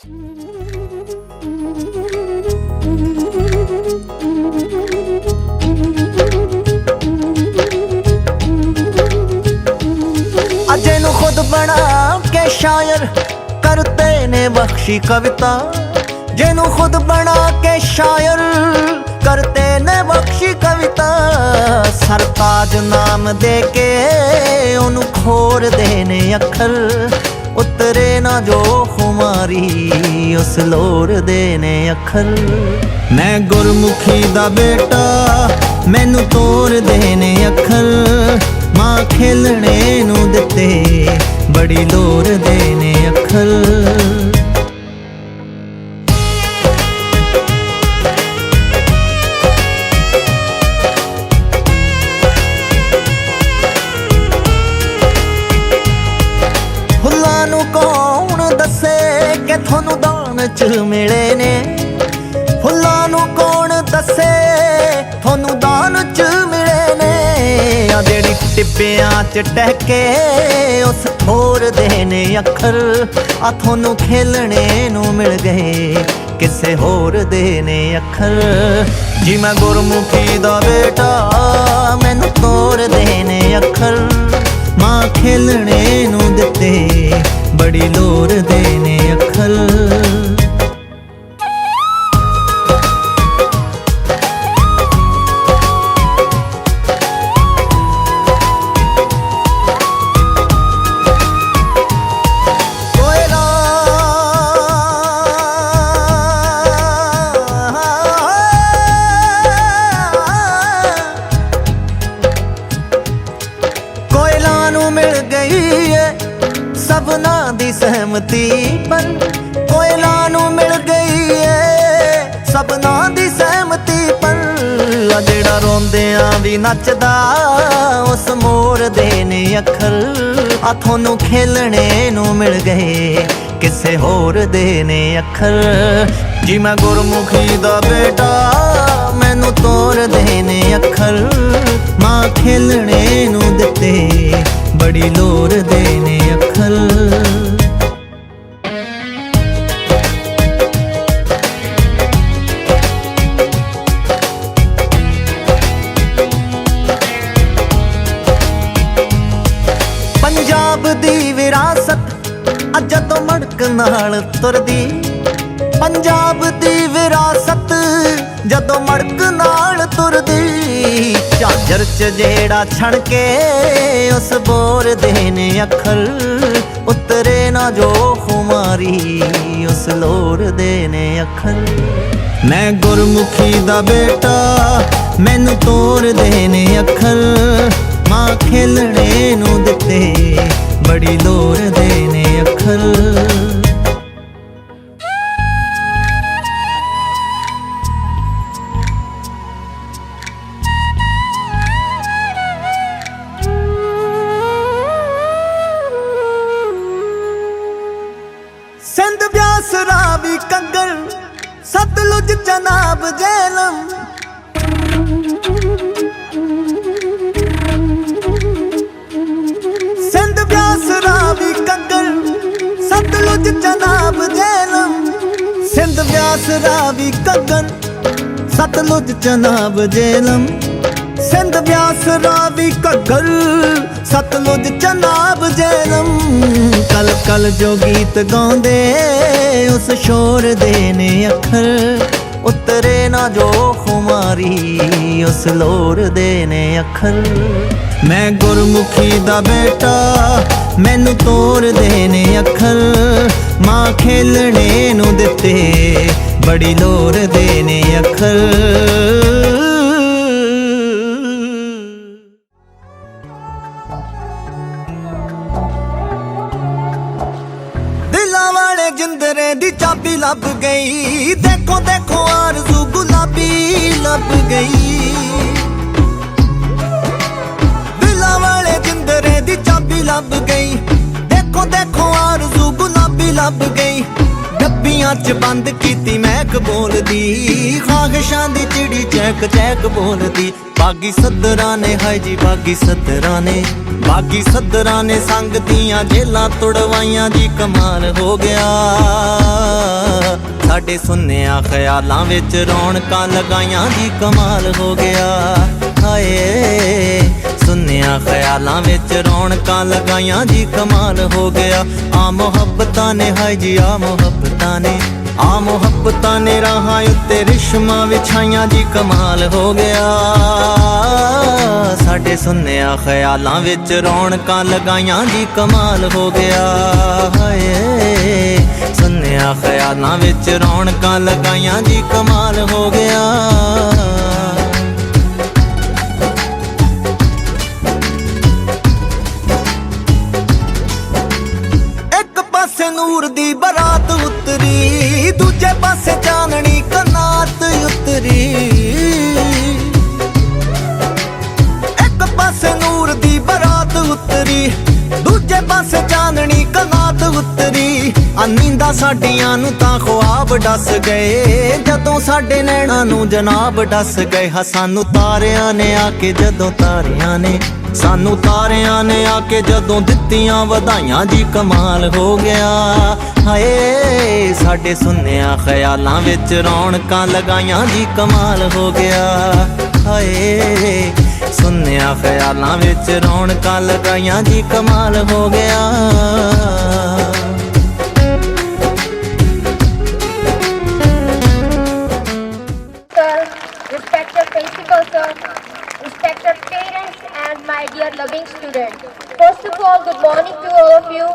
अजे नू खुद बना के शायर करते ने बख्शी कविता, जिनू खुद बना के शायर करते ने बख्शी कविता। सरताज नाम दे के ओनू खोर देने अखर, उतरे ना जो खुमारी उस लोर देने अखर। मैं गुरमुखी दा बेटा मैनू तोर देने अखर, मां खेलने नू दिते बड़ी लोर देने अखर। फुल्लां नू कौन दसे कि थोनू दान च मिले ने, फुल्लां नू कौन दसे थोनू दान च मिले ने। आ जेड़ी टिब्बियां च टहके उस ठोर देने अखर, आ थोनू खेलने नू मिल गए किसे होर देने अखर। जी मैं गुरमुखी दा बेटा मैनू तोर देने अखर, मां खेलने नू दिते बड़ी लोर देने अखर। मिल गई है सबना दी सहमति पर, कोयला नू मिल गई है सबना दी सहमति पर। जेड़ा रोंदियां भी नचदा उस मोर देने अखर, आ थोनू खेलने नू मिल गए किसे होर देने अखर। जी मैं गुरमुखी दा बेटा मैनू तोर देने अखर, मां खेलने नू दिते बड़ी लोर देने अखर। पंजाब दी विरासत जदों मड़क नाल तुरदी, पंजाब दी विरासत जदों मड़क नाल तुरदी। झांझर च जेड़ा छण के उस बोर देने अखर, उतरे ना जो खुमारी उस लोर देने अखर। मैं गुरमुखी दा बेटा मैनू तोर देने अखर, मां खेलने नू दिते बड़ी लोर देने अखर। सिंध ब्यास रावी कंगल सतलुज चनाब झेलम, सिंध ब्यास रावी कंगल सतलुज चनाब झेलम। सिंध ब्यास रावी कंगल सतलुज चनाब झेलम, सिंध ब्यास रावी घग्गर सतलुज चनाब झेलम। कल कल जो गीत गाउंदे उस शोर देने अखर, उतरे ना जो खुमारी उस लोर देने अखर। मैं गुरमुखी दा बेटा मैनू तोर देने अखर, मां खेलने नू दिते बड़ी लोर देने अखर। जिंदरे दी चाबी लब गई, देखो देखो आरज़ू गुलाबी लब गई। दिला वाले जिंदरे दी चाबी लब गई, देखो देखो आरज़ू गुलाबी लब गई। डब्बियां च बंद कीती महक बोलदी, ख्वाहिशां दी चिड़ी चैक चैक बोलदी। बागी सदरा ने हाय जी बागी सदरा ने, बागी सदरा ने संग दियां जेलां तुड़वाइयां जी कमाल हो गया। साडे सुन्निया ख्यालां विच रौनकां लगाइयां जी कमाल हो गया। हाय सुन्निया ख्यालां विच रौनकां लगाइयां जी कमाल हो गया। आ मुहब्बतां ने हाय जी आ मुहब्बतां ने, आ मुहब्बतां ने राहां उत्ते रिश्मां विछाइयां जी कमाल हो गया। साडे सुन्निया ख्यालां विच रौनकां लगाइयां जी कमाल हो गया। हाय सुन्निया ख्यालां विच रौनकां लगाइयां जी कमाल हो गया। एक पासे नूर दी बरात उतरी, दूजे पासे चांदनी कनात उतरी। एक पासे नूर दी बरात उतरी, दूजे पासे चांदनी कनात उतरी। नींदा साडियां नूं तां ख्वाब डस गए, जदों साडे नैणां नूं जनाब डस गए। हा सानू तारियां ने आके जदों तारियां ने, सानू तारियां ने आके जदों दित्तियां वधाइयां जी कमाल हो गया। हाय साडे सुन्निया ख्यालां विच रौनकां लगाइयां जी कमाल हो गया। हाय सुन्निया ख्यालां विच रौनकां लगाइयां जी कमाल हो गया। Respected principal sir, respected parents and my dear loving students. First of all, good morning to all of you.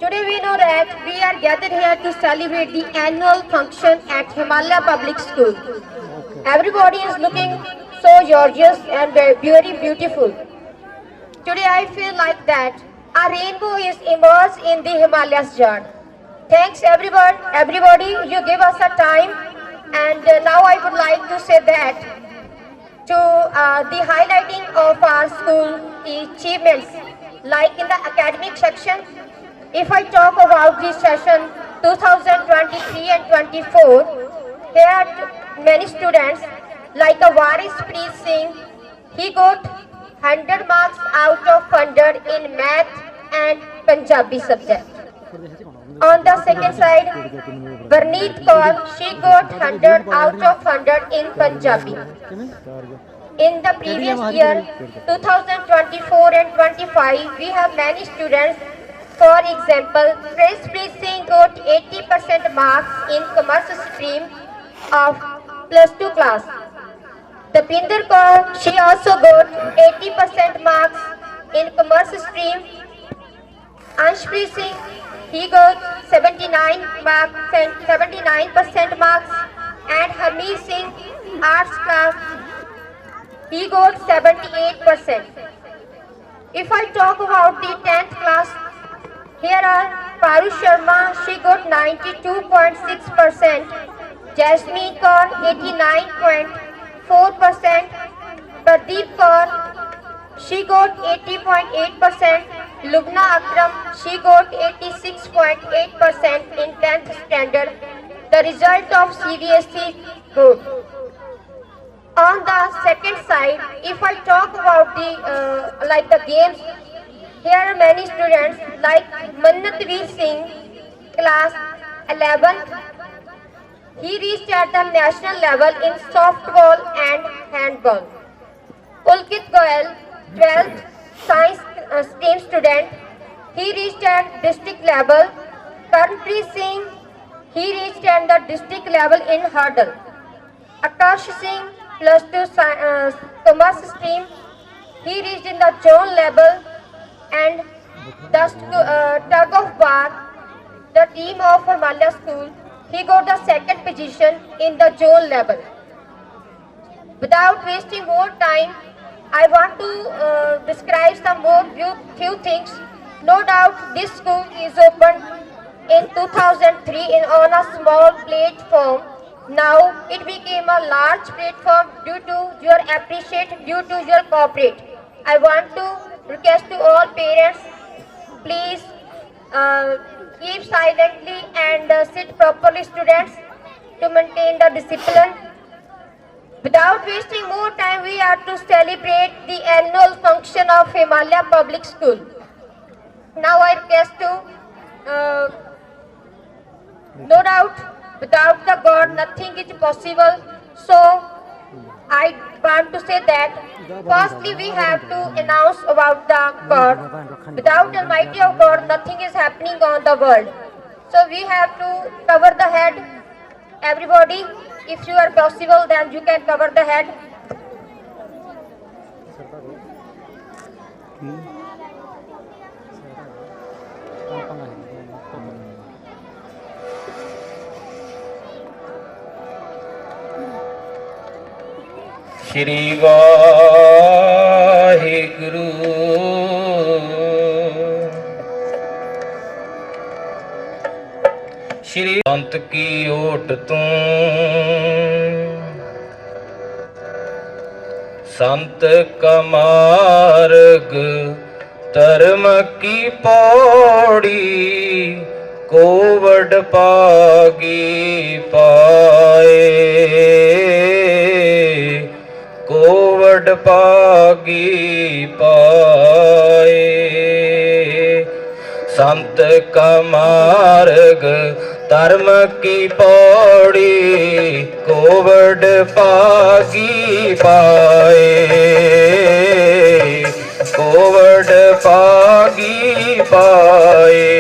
Today we know that we are gathered here to celebrate the annual function at Himalaya Public School. Everybody is looking so gorgeous and very beautiful. Today I feel like that a rainbow is emerged in the Himalayas jar. Thanks everybody, you give us a time, and now I would like to say that to the highlighting of our school achievements, like in the academic section. If I talk about this session 2023 and 24, here are many students like a Waris Preet Singh. He got 100 marks out of 100 in math and Punjabi subject. On the second side, Varneet Kaur, she got 100 out of 100 in Punjabi. In the previous year, 2024 and 25, we have many students. For example, Preet Singh got 80% marks in commerce stream of +2 class. Tapinder Kaur, she also got 80% marks in commerce stream. Anshpreet Singh, he got 79% marks, and Harmeet Singh, arts class, he got 78%. If I talk about the 10th class, here are Paru Sharma, she got 92.6%, Jasmine Kaur 89.4%, Pradeep Kaur, she got 80.8%, Lubna Akram, she got 86.8% in 10th standard, the result of CBSE board. On the second side, if I talk about the like the games, here are many students like Mannatveer Singh, class 11th. He reached at the national level in softball and handball. Pulkit Goyal, 12th science stream student. He reached at district level. Karnpreet Singh, he reached at the district level in hurdle. Akash Singh, +2 commerce stream. He reached in the zone level. And the tug of war, the team of Himalaya School, he got the second position in the zone level. Without wasting more time, I want to describe some more few things. No doubt this school is opened in 2003 on a small platform. Now it became a large platform due to your cooperation. I want to request to all parents, please keep silently and sit properly, students, to maintain the discipline. Without wasting more time, we are to celebrate the annual function of Himalaya Public School. Now I request to uh, no doubt, without the God, nothing is possible. So, I want to say that firstly we have to announce about the God. Without the mighty of God, nothing is happening on the world. So we have to cover the head. Everybody, if you are possible, then you can cover the head. Shri Waheguru. Shri संत की ओट तूं संत का मार्ग धर्म की Pauri covid Pagi पाए covid Pagi पाए संत का मार्ग धर्म की पौड़ी कोवड पागी पाए कोवड पागी पाए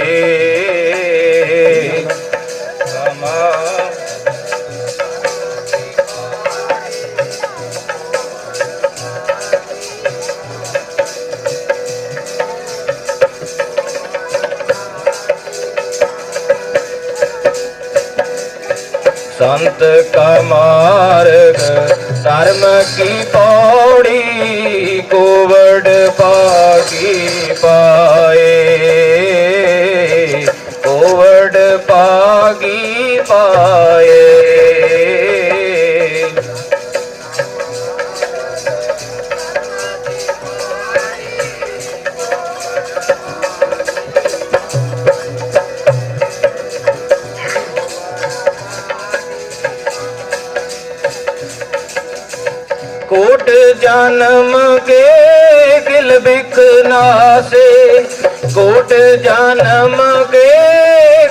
संत का मार्ग धर्म की पौड़ी कोवड पागी पाए कोवड पागी पाए कोट जन्म के गिल बिखना से कोट जन्म के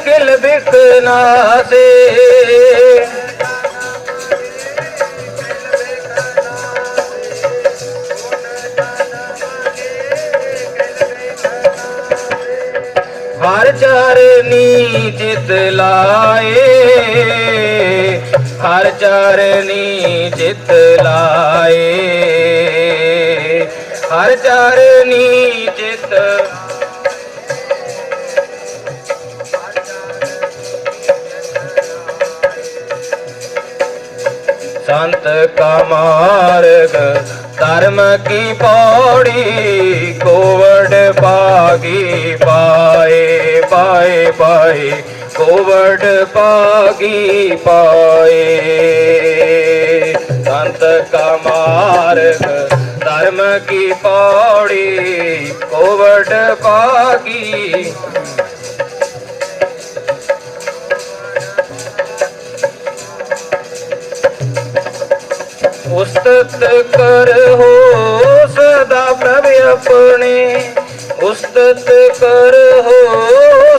गिल बिखना से हर चरनी चित लाए हर चरनी चित लाए हर चरनी चित संत का मार्ग धर्म की पौड़ी कोवड पागी पाए पाए पाए कोवड पागी पाए संत का मार्ग धर्म की पौड़ी कोवड पागी उस्तत कर हो सदा प्रभु अपने उस्तत कर हो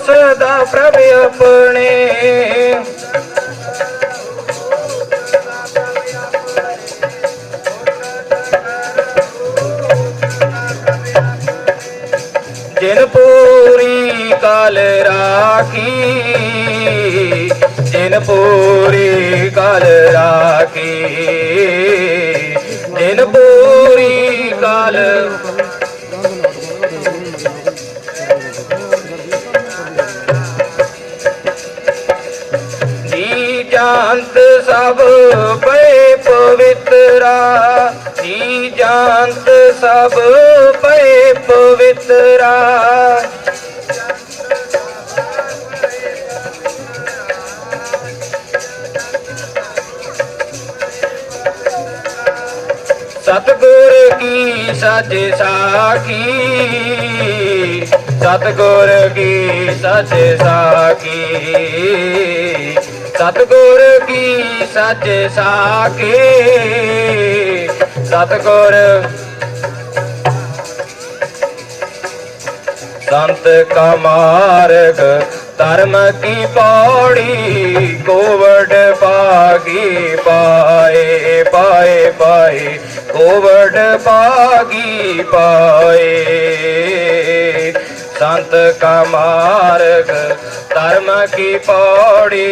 सदा प्रभु अपने जिन पूरी काल राखी जिन पूरी काल राखी जिन पूरी काल जी जानत सब पे पवित्रा जी जानत सब पे पवित्रा सतगुर की सच साखी सतगुर की सच साखी सतगुर की सच साखी सतगुर संत का मार्ग धर्म की पौड़ी कोवड पागी पाए पाए पाए कोवड पागी पाए संत का मार्ग धर्म की पौड़ी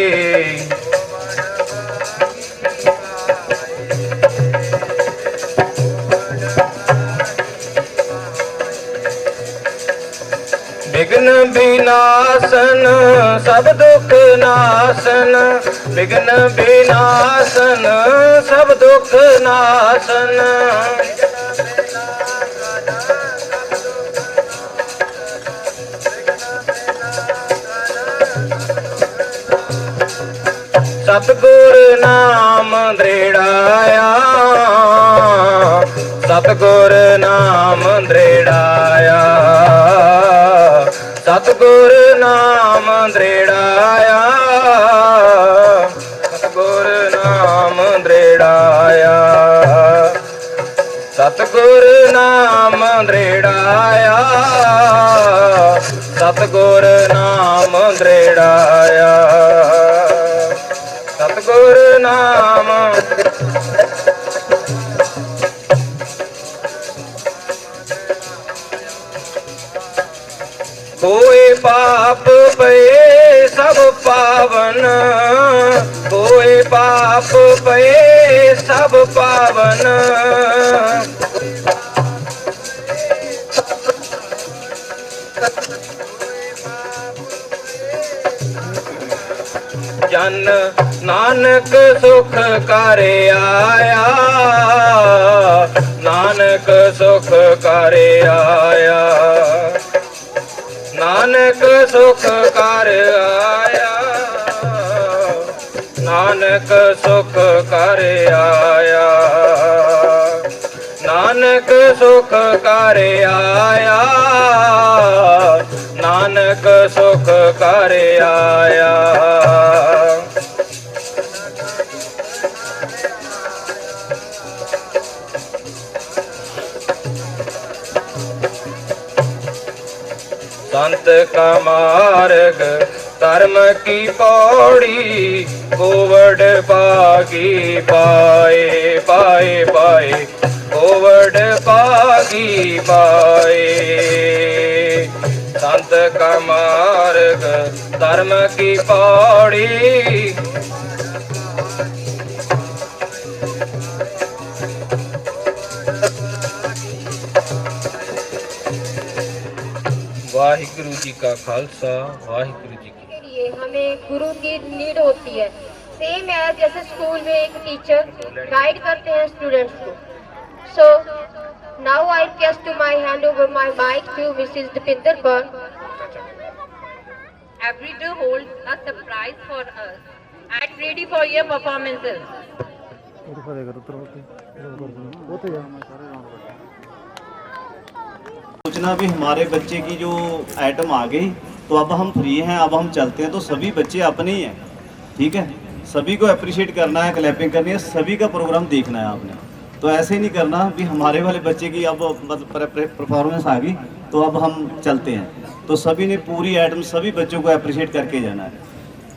विघ्न विनाशन सब दुख नाशन विघ्न विनाशन सब दुख नाशन सतगुर नाम दृढ़ाया सतगुर नाम दृढ़ाया सतगुर नाम दृढ़ाया सतगुर नाम दृढ़ाया सतगुर नाम दृढ़ाया सतगुर नाम दृढ़ाया सतगुर नाम कोई पाप पे सब पावन कोई पाप पे सब पावन जन नानक सुख करे आया नानक सुख करे आया नानक सुख कर आया नानक सुख कर आया नानक सुख कर आया नानक सुख कर आया संत का मार्ग धर्म की पौड़ी कोवड पागी पाए पाए पाए कोवड पागी पाए संत का मार्ग धर्म की पौड़ी वाहिगुरु जी का खालसा वाहिगुरु जी की के लिए हमें गुरु की नीड होती है। सेम एज जैसे स्कूल में एक टीचर गाइड करते हैं स्टूडेंट्स को। So now I request to my hand over my mic to Mrs Dipinder Kaur. Every day holds a surprise for us. Get ready for your performances. सोचना भी हमारे बच्चे की जो आइटम आ गई तो अब हम फ्री हैं, अब हम चलते हैं, तो सभी बच्चे अपने ही हैं, ठीक है। सभी को अप्रिशिएट करना है, क्लैपिंग करनी है, सभी का प्रोग्राम देखना है आपने। तो ऐसे नहीं करना भी हमारे वाले बच्चे की अब मतलब परफॉर्मेंस आ गई तो अब हम चलते हैं। तो सभी ने पूरी आइटम सभी बच्चों को अप्रिशिएट करके जाना है।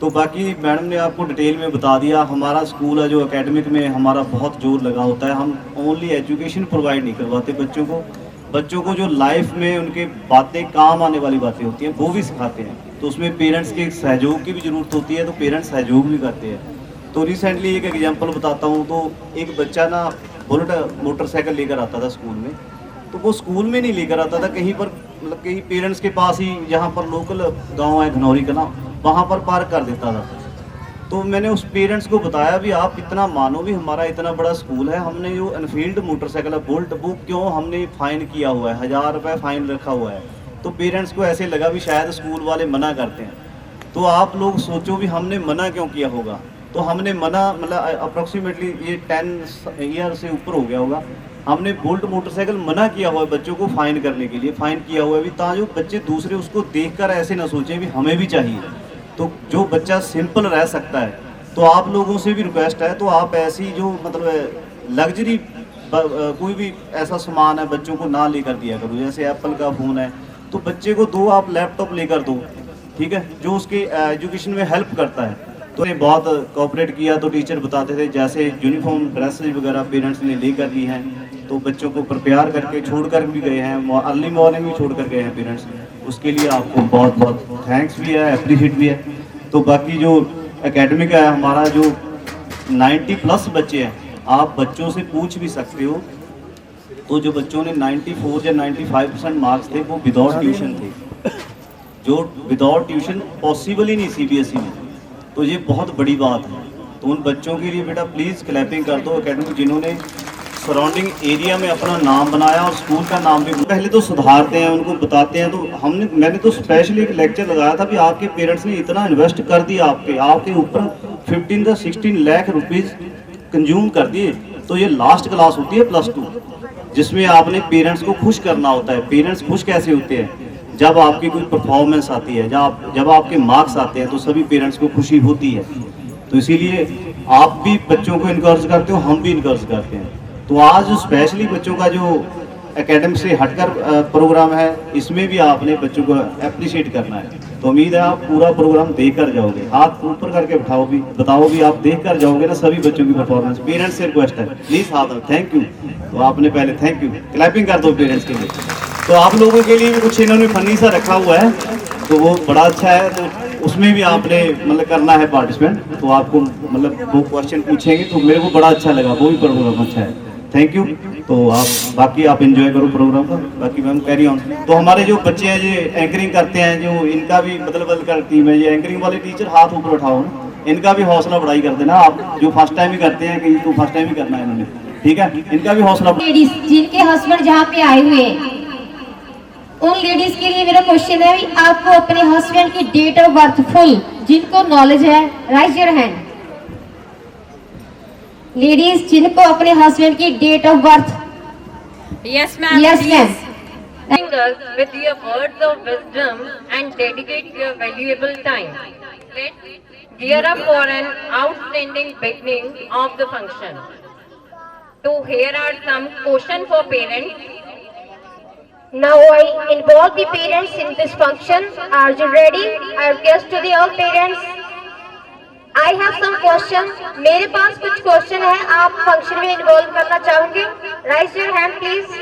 तो बाकी मैडम ने आपको डिटेल में बता दिया। हमारा स्कूल है जो एकेडमिक में हमारा बहुत जोर लगा होता है। हम ओनली एजुकेशन प्रोवाइड नहीं करवाते बच्चों को जो लाइफ में उनके बातें काम आने वाली बातें होती हैं वो भी सिखाते हैं। तो उसमें पेरेंट्स के सहयोग की भी ज़रूरत होती है, तो पेरेंट्स सहयोग भी करते हैं। तो रिसेंटली एक एग्जांपल बताता हूँ। तो एक बच्चा ना बुलेट मोटरसाइकिल लेकर आता था स्कूल में, तो वो स्कूल में नहीं लेकर आता था, कहीं पर मतलब कहीं पेरेंट्स के पास ही, जहाँ पर लोकल गाँव है घनौरी का ना, वहाँ पर पार्क कर देता था। तो मैंने उस पेरेंट्स को बताया भी आप इतना मानो भी हमारा इतना बड़ा स्कूल है, हमने जो एनफील्ड मोटरसाइकिल है बुलेट वो क्यों हमने फ़ाइन किया हुआ है, 1000 रुपये फ़ाइन रखा हुआ है। तो पेरेंट्स को ऐसे लगा भी शायद स्कूल वाले मना करते हैं। तो आप लोग सोचो भी हमने मना क्यों किया होगा। तो हमने मना मतलब अप्रॉक्सीमेटली ये 10 ईयर से ऊपर हो गया होगा, हमने बुलेट मोटरसाइकिल मना किया हुआ है बच्चों को फ़ाइन करने के लिए, फ़ाइन किया हुआ है भी, ताकि बच्चे दूसरे उसको देखकर ऐसे ना सोचें भी हमें भी चाहिए। तो जो बच्चा सिंपल रह सकता है, तो आप लोगों से भी रिक्वेस्ट है, तो आप ऐसी जो मतलब लग्जरी कोई भी ऐसा सामान है बच्चों को ना लेकर दिया करो। जैसे एप्पल का फ़ोन है तो बच्चे को दो, आप लैपटॉप लेकर दो, ठीक है, जो उसके एजुकेशन में हेल्प करता है। तो ने बहुत कोऑपरेट किया, तो टीचर बताते थे जैसे यूनिफॉर्म ड्रेसेज वगैरह पेरेंट्स ने लेकर दी हैं, तो बच्चों को प्रिपेयर करके छोड़ कर भी गए हैं, अर्ली मॉर्निंग भी छोड़ कर गए हैं पेरेंट्स। उसके लिए आपको बहुत बहुत थैंक्स भी है, अप्रिशिएट भी है। तो बाकी जो एकेडमिक है हमारा, जो 90+ बच्चे हैं, आप बच्चों से पूछ भी सकते हो। तो जो बच्चों ने 94 या 95% मार्क्स थे वो विदाउट ट्यूशन थे, जो विदाउट ट्यूशन पॉसिबल ही नहीं CBSE में। तो ये बहुत बड़ी बात है। तो उन बच्चों के लिए बेटा प्लीज़ क्लैपिंग कर दो एकेडमी, जिन्होंने सराउंडिंग एरिया में अपना नाम बनाया और स्कूल का नाम भी पहले तो सुधारते हैं, उनको बताते हैं। तो मैंने तो स्पेशली एक लेक्चर लगाया था कि आपके पेरेंट्स ने इतना इन्वेस्ट कर दिया आपके ऊपर 15 से 16 लाख रुपीज़ कंज्यूम कर दिए। तो ये लास्ट क्लास होती है +2, जिसमें आपने पेरेंट्स को खुश करना होता है। पेरेंट्स खुश कैसे होते हैं? जब आपकी कोई परफॉर्मेंस आती है, जब आपके मार्क्स आते हैं, तो सभी पेरेंट्स को खुशी होती है। तो इसीलिए आप भी बच्चों को इनकरेज करते हो, हम भी इनकरेज करते हैं। तो आज स्पेशली बच्चों का जो एकेडमिक से हटकर प्रोग्राम है, इसमें भी आपने बच्चों को अप्रिशिएट करना है। तो उम्मीद है आप पूरा प्रोग्राम देख कर जाओगे, हाथ ऊपर करके बताओ भी आप देख कर जाओगे ना सभी बच्चों की परफॉर्मेंस। पेरेंट्स से रिक्वेस्ट है प्लीज़ हाथ, थैंक यू। तो आपने पहले थैंक यू, क्लैपिंग कर दो पेरेंट्स के लिए। तो आप लोगों के लिए भी कुछ इन्होंने फनी सा रखा हुआ है, तो वो बड़ा अच्छा है। तो उसमें भी आपने मतलब करना है पार्टिसिपेंट। तो आपको मतलब वो क्वेश्चन पूछेंगे, तो मेरे को बड़ा अच्छा लगा, वो भी प्रोग्राम अच्छा है। Thank you. तो बाकी आप एंजॉय करो प्रोग्राम का। बाकी मैम कैरी ऑन। तो हमारे जो बच्चे हैं ये एंकरिंग करते हैं, जो इनका भी मतलब कर टीम है, ये एंकरिंग वाले टीचर हाथ ऊपर उठाओ ना, इनका भी हौसला बढ़ाई कर देना। आप जो फर्स्ट टाइम ही करते हैं, कहीं तो फर्स्ट टाइम ही करना है इन्होंने, ठीक है, इनका भी हौसला। लेडीज जिनके हस्बैंड जहाँ पे आए हुए हैं, उन लेडीज के लिए मेरा क्वेश्चन है, आपको अपने हस्बैंड की डेट ऑफ बर्थ फुल जिनको नॉलेज है, राइज योर हैंड। लेडीज जिनको अपने हस्बैंड की date of birth. Yes, ma'am. Yes ma'am. Blessing us with your words of wisdom and dedicate your valuable time. Let's gear up for an outstanding beginning of the function. So here are some questions for parents. Now I involve the parents in this function. Are you ready? I request to the all parents. I have some questions. मेरे पास कुछ question है, आप function में involve करना चाहोगे? Raise your hand please.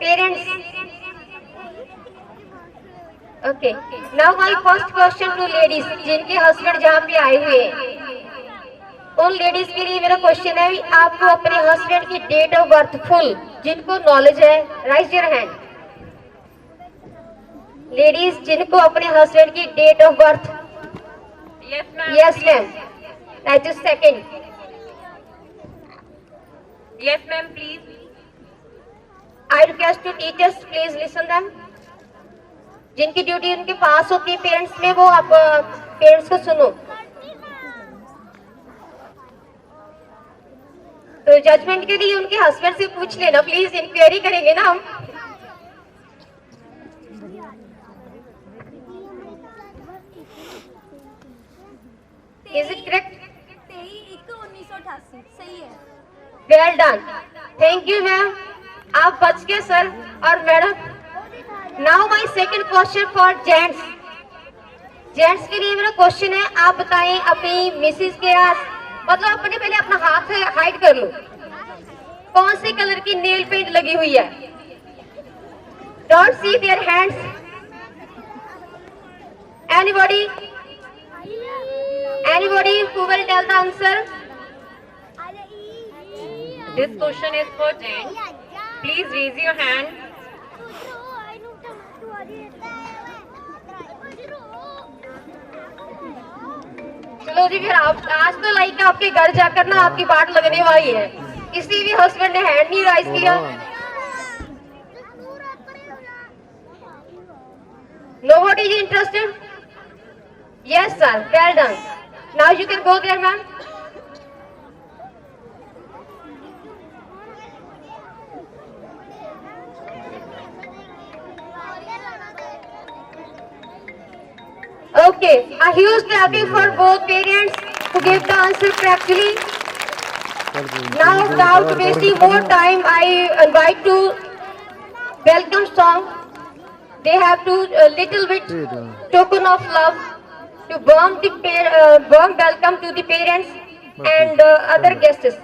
Parents. Okay. Now my first question to ladies जिनके husband जहाँ पे आए हुए हैं, उन लेडीज के लिए मेरा क्वेश्चन है, आपको अपने हस्बैंड की डेट ऑफ बर्थ फुल जिनको नॉलेज है, राइज योर हैंड। लेडीज जिनको अपने हस्बैंड की date of birth. Yes, ma'am. Yes ma'am. That is second. Yes, ma'am, please. I request to teachers please listen them. जिनकी duty उनके पास होती है पेरेंट्स में, वो आप पेरेंट्स को सुनो। तो जजमेंट के लिए उनके हस्बैंड से पूछ लेना प्लीज, इंक्वायरी करेंगे ना हम। Is it correct? 23/1/1988 सही है। Well done, thank you ma'am, आप बच गए सर और madam. Now my second question for gents. Gents के लिए मेरा क्वेश्चन है, आप बताएं अपनी मिसेस के मतलब अपने पहले अपना हाथ हाइड कर लो, कौन से कलर की नेल पेंट लगी हुई है? Don't see their hands. Anybody who will tell the answer? This question is for gents. Please raise your hand. चलो जी, फिर आप आज तो लाइक आपके घर जाकर ना आपकी बाट लगने वाली है। किसी भी हस्बैंड ने हैंड नहीं राइज किया। Nobody is interested? Yes sir, well done. Now you can go there ma'am. Okay, a huge clapping for both parents who gave the answer correctly. Now without wasting more time, I invite to welcome song they have to little bit token of love to warm warm welcome to the parents and other guests.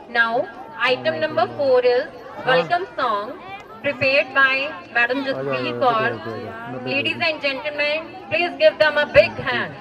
Now, item number 4 is welcome song prepared by Madam Jaspreet Kaur. Ladies and gentlemen, please give them a big hand.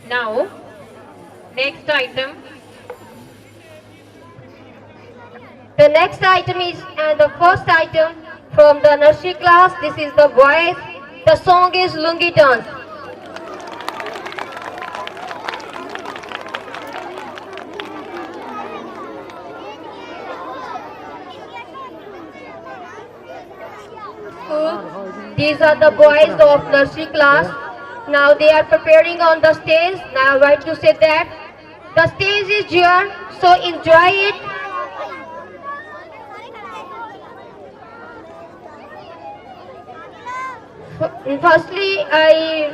Now, next item. The next item is the first item from the nursery class. This is the boys. The song is Lungi Dance. These are the boys of nursery class. Now they are preparing on the stage. Now I want to say that the stage is yours, so enjoy it. Firstly, I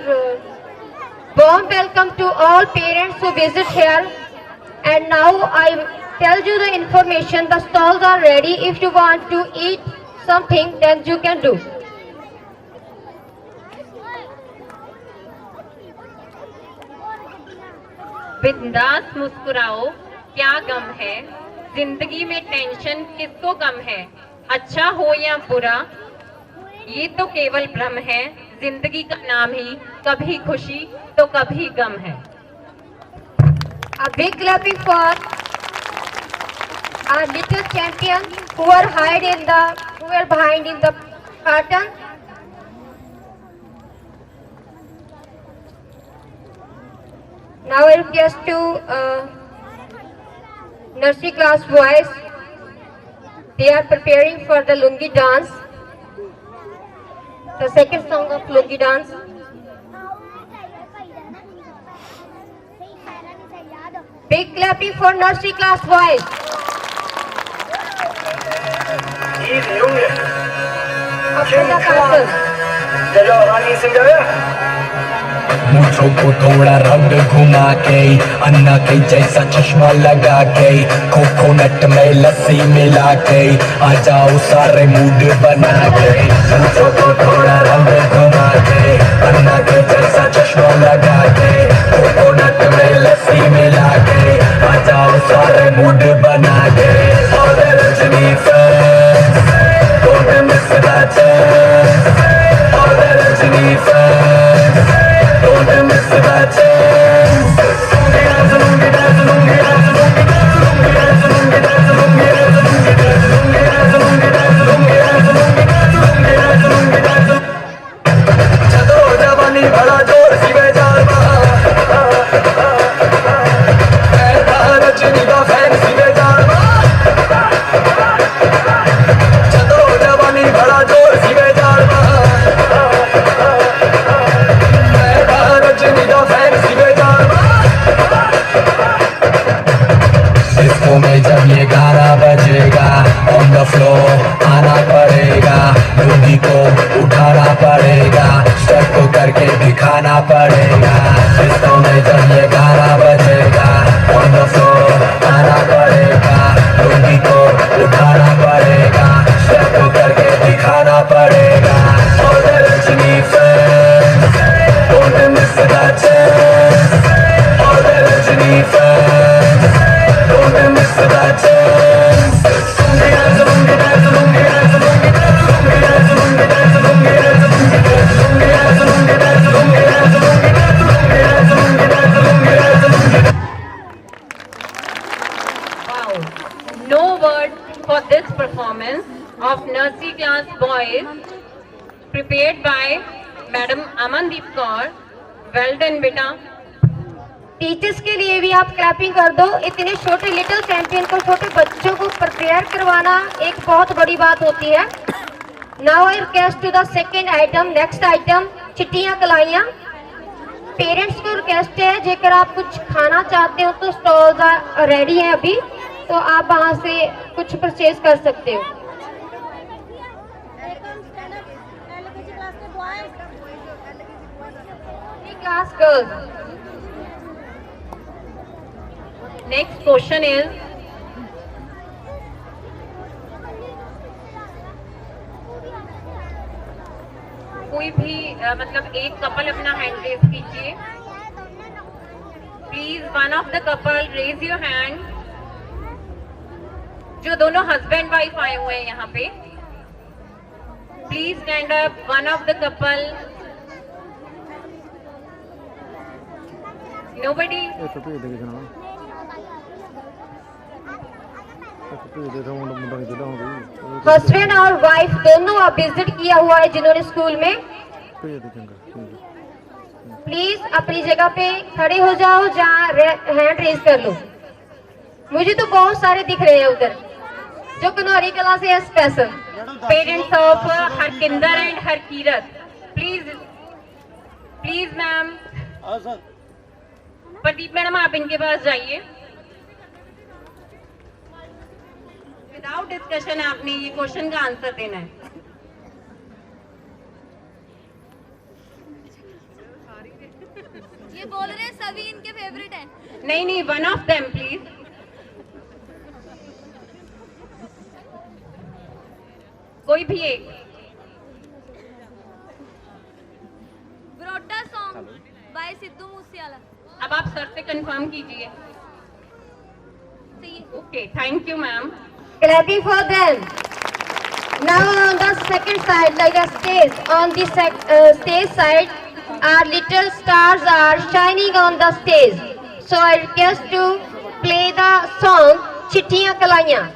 warm welcome to all parents who visit here. And now I tell you the information. The stalls are ready. If you want to eat something, then you can do. बिंदास मुस्कुराओ, क्या गम है, जिंदगी में tension किसको कम है, अच्छा हो या बुरा, ये तो केवल भ्रम है, जिंदगी का नाम ही कभी खुशी तो कभी गम है. A big clapping for our little champions who are behind in the Carton. Now I request to nursery class boys. They are preparing for the Lungi dance. The second song of Lungi dance. Big clapping for nursery class boys. Apurva Council. मूंछों को थोड़ा रंग घुमा के अन्ना के जैसा चश्मा लगा के कोकोनट में लस्सी मिला के आ जाओ सारे मूड बना के मूंछों को थोड़ा रंग घुमा के अन्ना के जैसा चश्मा लगा के कोकोनट में लस्सी मिला के आ जाओ सारे मूड बना के और Rajni fans don't miss that chance और Rajni fans don't miss that chance चलो जवानी बड़ा जोर सी बेजार रजनी का फैन सी बेजार चलो जवानी बड़ा जोर सी बेजार रजनी का फैन सी बेजार डिस्को में जब ये गाना बजेगा ऑन द फ्लोर आना पड़ेगा लुंगी को उठाना पड़ेगा स्टेप को करके दिखाना पड़ेगा डिस्को में जब ये गाना बजेगा ऑन द फ्लोर आना पड़ेगा लुंगी को उठाना पड़ेगा स्टेप को करके दिखाना पड़ेगा और Rajni fans don't miss that chance और Rajni fans don't miss that chance Wow. No word for this performance of nursery class boys prepared by Madam Amandeep Kaur. Well done, beta. Teachers के लिए भी आप क्लैपिंग कर दो। इतने छोटे लिटिल चैंपियन को, छोटे बच्चों को प्रिपेयर करवाना एक बहुत बड़ी बात होती है। Now I request to the second item, next item Chittiyan Kalaiyan. Parents को रिक्वेस्ट है जेकर आप कुछ खाना चाहते हो तो स्टॉल्स रेडी हैं अभी, तो आप वहां से कुछ परचेज कर सकते हो। Class girls. Next question is, कोई भी मतलब एक कपल अपना हैंड रेज कीजिए। Please one of the couple raise your hand. जो दोनों हस्बैंड वाइफ आए हुए हैं यहाँ पे, please stand up. One of the couple. Nobody. Husband और वाइफ दोनों आप विजिट किया हुआ है जिन्होंने स्कूल में, प्लीज अपनी जगह पे खड़े हो जाओ जहाँ हैंड रेज कर लो। मुझे तो बहुत सारे दिख रहे हैं उधर जो कनौरी कला से है स्पेशल। Parents of Harkinder and Harkirat, please ma'am. Pradeep madam आप इनके पास जाइए। विदाउट डिस्कशन आपने ये क्वेश्चन का आंसर देना है। ये बोल रहे हैं सभी इनके फेवरेट हैं। नहीं, वन ऑफ देम प्लीज। कोई भी एक। ब्रोडा सॉन्ग बाय सिद्धू मूसेवाला। अब आप सर से कंफर्म कीजिए। Okay, thank you ma'am. Clapping for them. Now on the second side, like a stage, on the stage side, our little stars are shining on the stage. So I request to play the song Chittiyan Kalaiyan.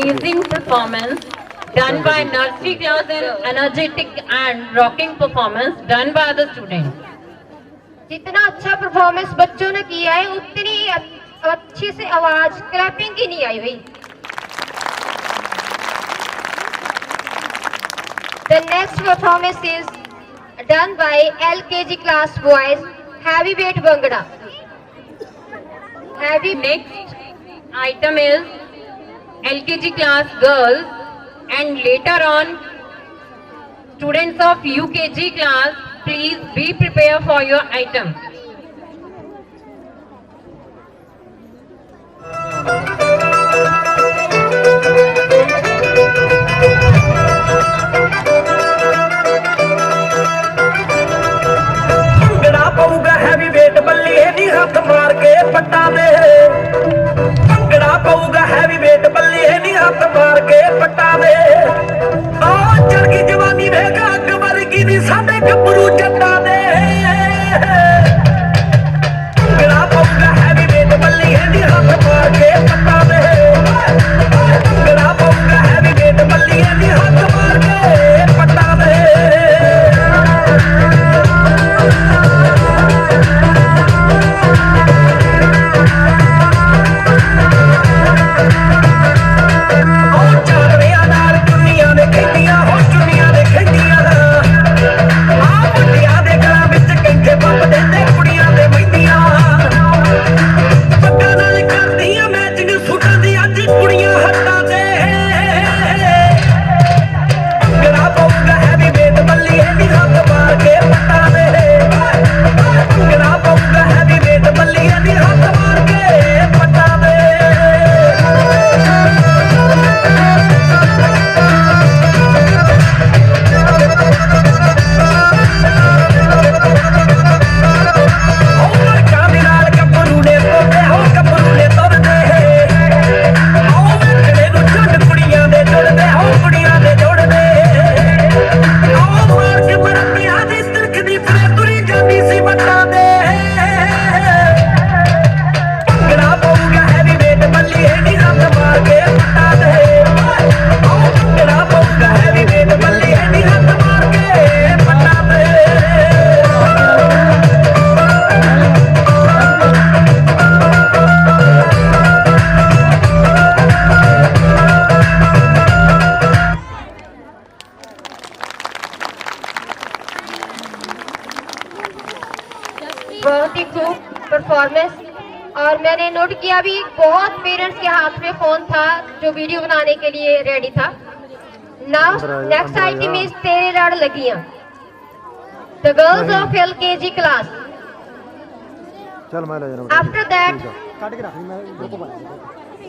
amazing performance done by nursery class and energetic and rocking performance done by the students. जितना अच्छा performance बच्चों ने किया है उतनी अच्छी से आवाज क्लैपिंग की नहीं आई भाई. The next performance is done by LKG class boys heavy weight bhangra. Heavy next item is LKG class girls and later on students of UKG class, please be prepared for your item. Bhangra ਪਊਗਾ heavy weight ਬੱਲੀਏ ਨੀ ਹੱਥ ਮਾਰ ਕੇ ਪੱਟਾਂ ਦੇ ਭੰਗੜਾ ਪਊਗਾ heavy weight ਬੱਲੀਏ ਨੀ ਹੱਥ ਮਾਰ ਕੇ ਪੱਟਾਂ ਦੇ ਆ ਚੜ ਗਈ ਜਵਾਨੀ ਵੇਖ ਅੱਗ ਵਰਗੀ ਦੀ ਸਾਡੇ ਗੱਭਰੂ ਜੱਟਾਂ ਦੇ ਭੰਗੜਾ ਪਊਗਾ ਹੈਵੀ ਵੇਟ ਬੱਲੀਏ ਨੀ ਹੱਥ ਮਾਰ ਕੇ ਪੱਟਾਂ ਦੇ ਭੰਗੜਾ ਪਊਗਾ ਹੈਵੀ ਵੇਟ ਬੱਲੀਏ ਨੀ ਹੱਥ ਮਾਰ ਕੇ ਪੱਟਾਂ ਦੇ बहुत ही खूब परफॉर्मेंस. और मैंने नोट किया भी बहुत पेरेंट्स के हाथ में फोन था जो वीडियो बनाने के लिए रेडी था. नाउ नेक्स्ट आइटम इज तेरे लड़ लगियां. The girls of LKG class. After that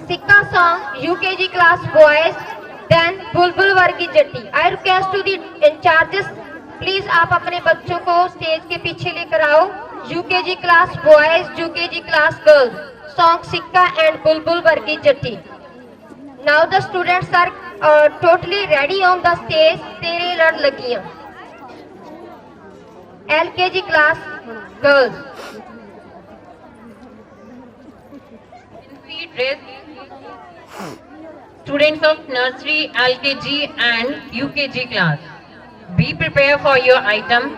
Sikka song UKG class boys, then बुलबुल वर्गी जट्टी. I request to the incharges, please आप अपने बच्चों को स्टेज के पीछे लेकर आओ. UKG class boys, UKG class girls, song Sikka and Bulbul Vargi Jatti. Now the students are totally ready on the stage. Tere lad lagiyan. LKG class girls. Dress students of nursery, LKG and UKG class, be prepared for your item.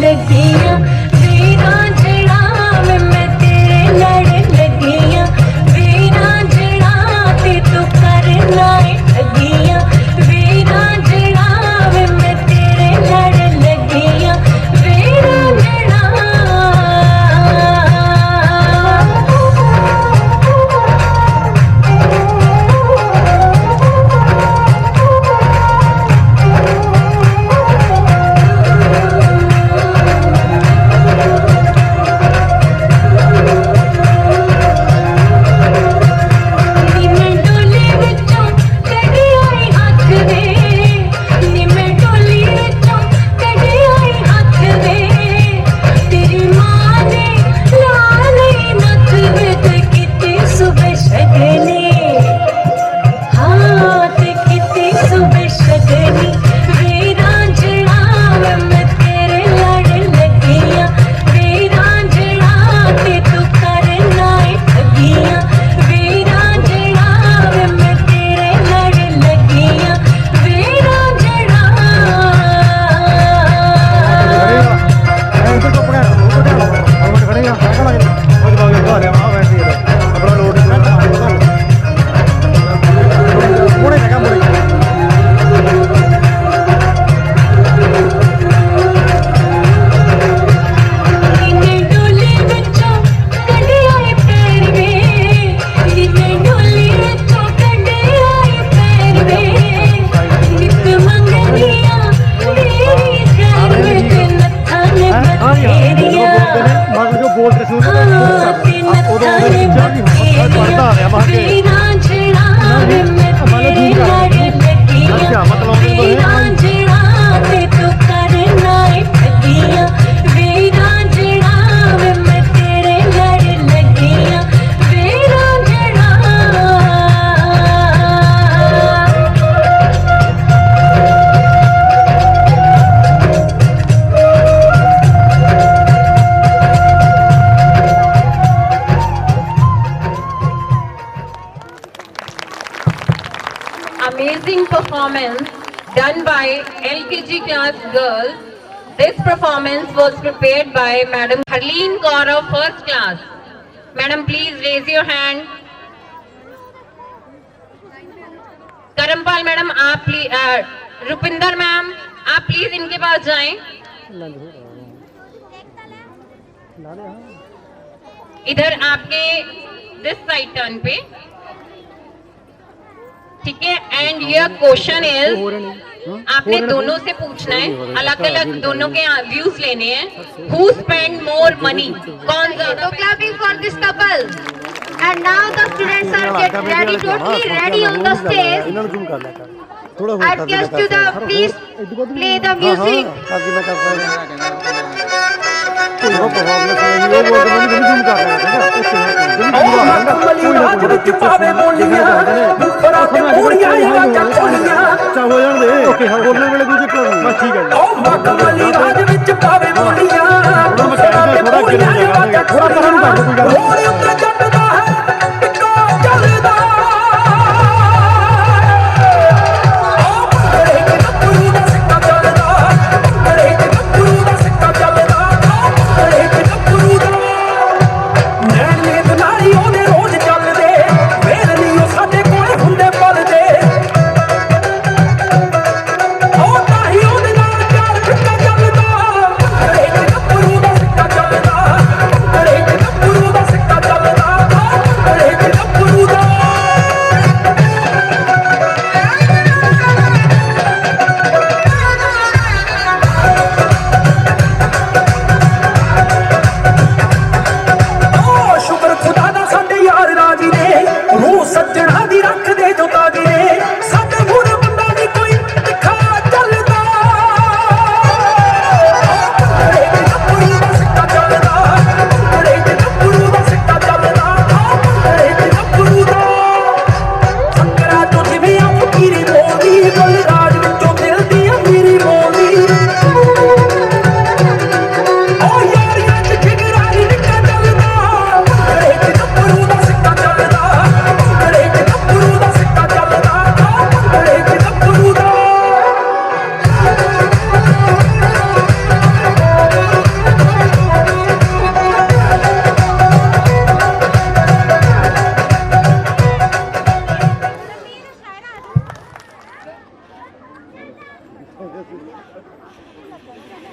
लगियां amazing performance done by LKG class girls. This performance was prepared by Madam Harleen Kaur of first class. Madam, please raise your hand. Karampal madam आप please, Rupinder ma'am आप please इनके पास जाएं. इधर आपके this side turn पे, ठीक है. एंड ये क्वेश्चन इज, आपने दोनों से पूछना है, अलग अलग दोनों के व्यूज लेने हैं. हु स्पेंड मोर मनी, कौन ज्यादा. Clapping for this couple. And now the students are get ready, totally ready on the stage. I request you the please play the music.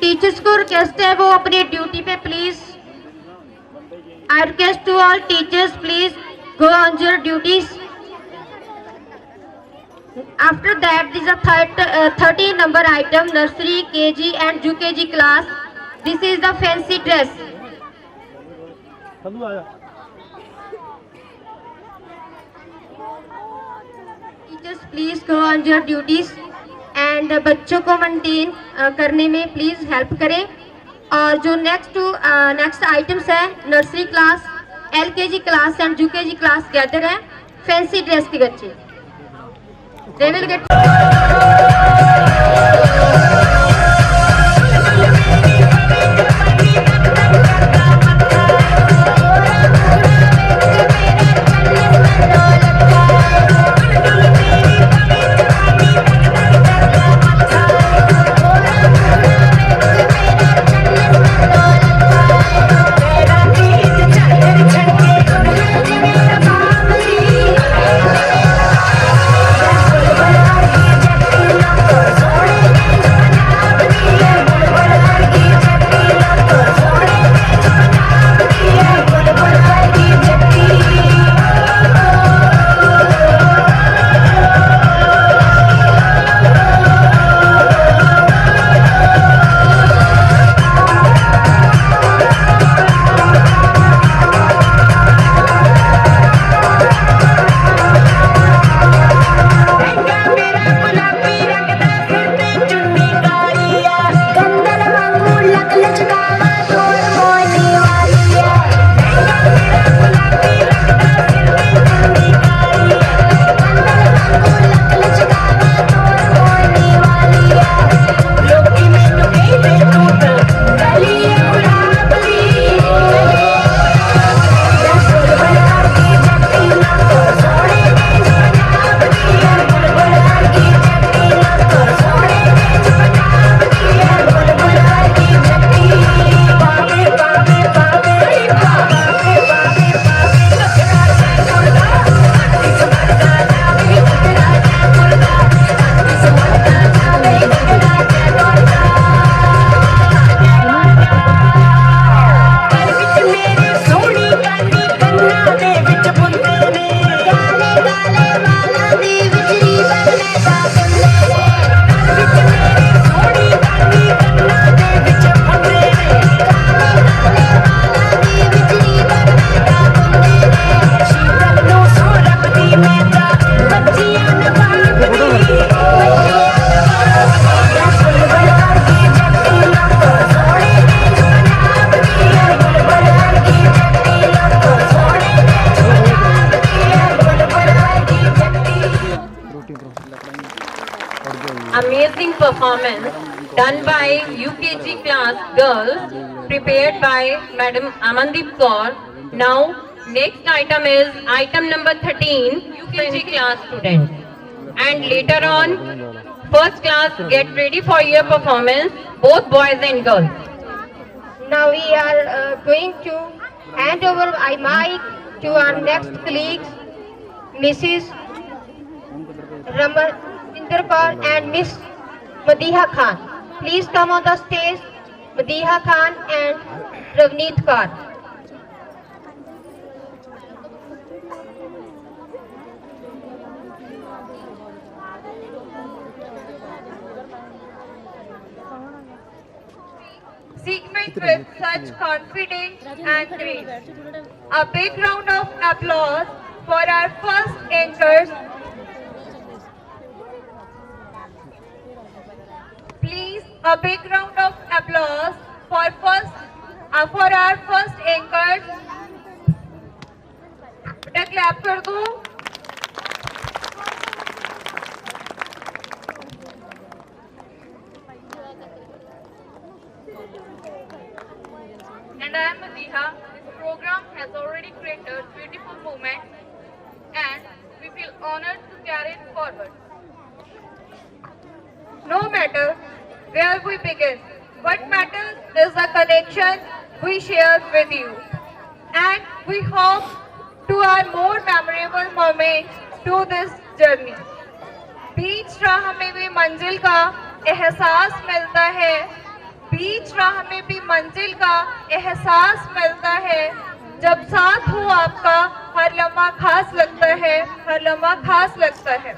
Teachers को रिक्वेस्ट है वो अपनी duty पे please. I request to all teachers please go on your duties. After that is a 30 number item, nursery, KG and UKG class. This is the fancy dress. Teachers please go on your duties and बच्चों को maintain करने में please help करें. और जो next items है, nursery class, LKG class and UKG class gather है, fancy dress के बच्चे. They will get Amazing performance done by UKG class girls prepared by Madam Amandeep Kaur. Now next item is item number 13, UKG class students. And later on, first class get ready for your performance, both boys and girls. Now we are going to hand over my mic to our next colleagues, Mrs. Raminder Kaur and Miss Madiha Khan. Please come on the stage, Madiha Khan and Ravneet Kaur. Segment with such confidence and grace. A big round of applause for our first anchors. Please, a big round of applause for our first anchors. बेटा clap कर दो. And I am Madiha. This program has already created beautiful moments and we feel honored to carry it forward. No matter where we begin, what matters is the connection we share with you. And we hope to our more memorable moments to this journey. बीच राह में भी मंजिल का एहसास मिलता है, बीच राह में भी मंजिल का एहसास मिलता है, जब साथ हो आपका हर लम्हा खास लगता है, हर लम्हा खास लगता है.